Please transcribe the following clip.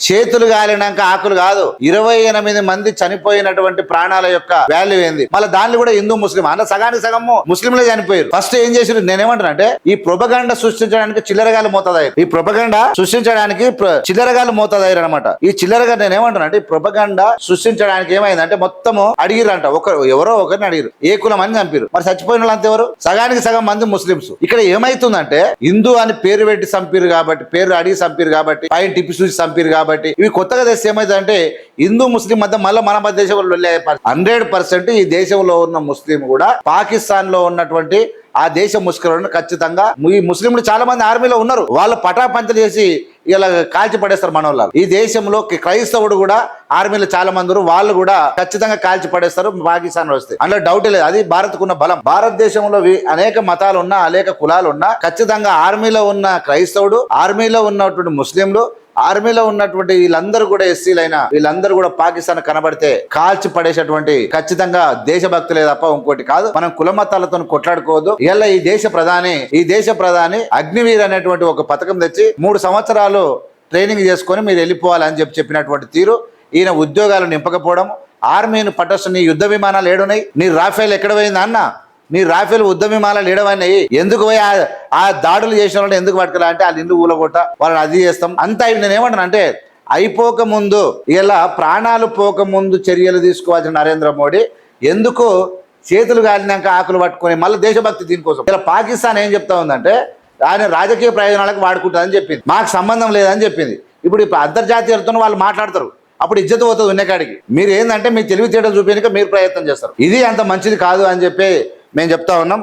చేతులు కాలినాక ఆకులు కాదు. 28 మంది చనిపోయినటువంటి ప్రాణాల యొక్క వాల్యూ ఏంది? మళ్ళీ దాన్ని కూడా హిందూ ముస్లిం అన్న సగానికి సగము ముస్లింలే చనిపోయారు. ఫస్ట్ ఏం చేసారు? నేనేమంటానంటే ఈ ప్రొపగండా సృష్టించడానికి చిల్లరగాలు మోతాదయ్యారు. ఈ ప్రొపగండా సృష్టించడానికి చిల్లరగాలు మోతాదయ్యారు అనమాట. ఈ చిల్లరగా నేనేమంటానంటే ఈ ప్రొపగండా సృష్టించడానికి ఏమైందంటే మొత్తము అడిగిరంట, ఎవరో ఒకరిని అడిగిరు, ఏ కులం అని చంపారు. మరి చచ్చిపోయిన వాళ్ళు అంత ఎవరు? సగానికి సగం మంది ముస్లింస్. ఇక్కడ ఏమైతుందంటే హిందూ అని పేరు పెట్టి చంపిరు కాబట్టి, పేరు అడిగి చంపిరు కాబట్టి, పైన టిప్పి చూసి చంపిరు కాబట్టి, ఇవి కొత్తగా తెస్తే ఏమైతుందంటే హిందూ ముస్లిం మధ్య మళ్ళీ మన దేశంలో 100% ఈ దేశంలో ఉన్న ముస్లిం కూడా పాకిస్తాన్ లో ఉన్నటువంటి ఆ దేశ ముస్లింలను ఖచ్చితంగా, ఈ ముస్లింలు చాలా మంది ఆర్మీలో ఉన్నారు, వాళ్ళు పటాపంచలు చేసి ఇలా కాల్చి పడేస్తారు మన వాళ్ళు. ఈ దేశంలో క్రైస్తవుడు కూడా ఆర్మీలో చాలా మంది వాళ్ళు కూడా ఖచ్చితంగా కాల్చి పడేస్తారు పాకిస్తాన్ వస్తే. అందులో డౌట్ లేదు. అది భారత్కున్న బలం. భారతదేశంలో అనేక మతాలు ఉన్నా, అనేక కులాలు ఉన్నా ఖచ్చితంగా ఆర్మీలో ఉన్న క్రైస్తవుడు, ఆర్మీలో ఉన్నటువంటి ముస్లింలు, ఆర్మీలో ఉన్నటువంటి వీళ్ళందరూ కూడా ఎస్సీలైనా వీళ్ళందరూ కూడా పాకిస్తాన్ కనబడితే కాల్చి పడేసేటువంటి ఖచ్చితంగా దేశభక్తులే తప్ప ఇంకోటి కాదు. మనం కుల మతాలతో కొట్లాడుకోవద్దు. ఇలా ఈ దేశ ప్రధాని అగ్నివీర్ అనేటువంటి ఒక పథకం తెచ్చి 3 సంవత్సరాలు ట్రైనింగ్ చేసుకొని మీరు వెళ్ళిపోవాలని చెప్పినటువంటి తీరు, ఈయన ఉద్యోగాలు నింపకపోవడం, ఆర్మీని పట్టొస్తున్న నీ యుద్ధ విమానాలు ఏడున్నాయి? నీ రాఫేల్ ఎక్కడ పోయింది అన్న? నీ రాఫేల్ యుద్ధ విమానాలు ఏడవన్నాయి? ఎందుకు పోయి ఆ దాడులు చేసిన వాళ్ళని ఎందుకు పట్టుకురా అంటే వాళ్ళ ఇల్లు ఊలగొట్ట, వాళ్ళని అది చేస్తాం అంతా. నేను ఏమంటాను అంటే అయిపోక ముందు, ఇలా ప్రాణాలు పోకముందు చర్యలు తీసుకోవాల్సిన నరేంద్ర మోడీ ఎందుకు చేతులు కాలినాక ఆకులు పట్టుకొని మళ్ళీ దేశభక్తి దీనికోసం? ఇలా పాకిస్తాన్ ఏం చెప్తా ఉందంటే ఆయన రాజకీయ ప్రయోజనాలకు వాడుకుంటుందని చెప్పింది, మాకు సంబంధం లేదని చెప్పింది. ఇప్పుడు అంతర్జాతీయతో వాళ్ళు మాట్లాడతారు, అప్పుడు ఇజ్జత్ పోతుంది ఉన్నకాడికి. మీరు ఏంటంటే మీ తెలివితేటలు చూపించక మీరు ప్రయత్నం చేస్తారు. ఇది అంత మంచిది కాదు అని చెప్పి మేము చెప్తా ఉన్నాం.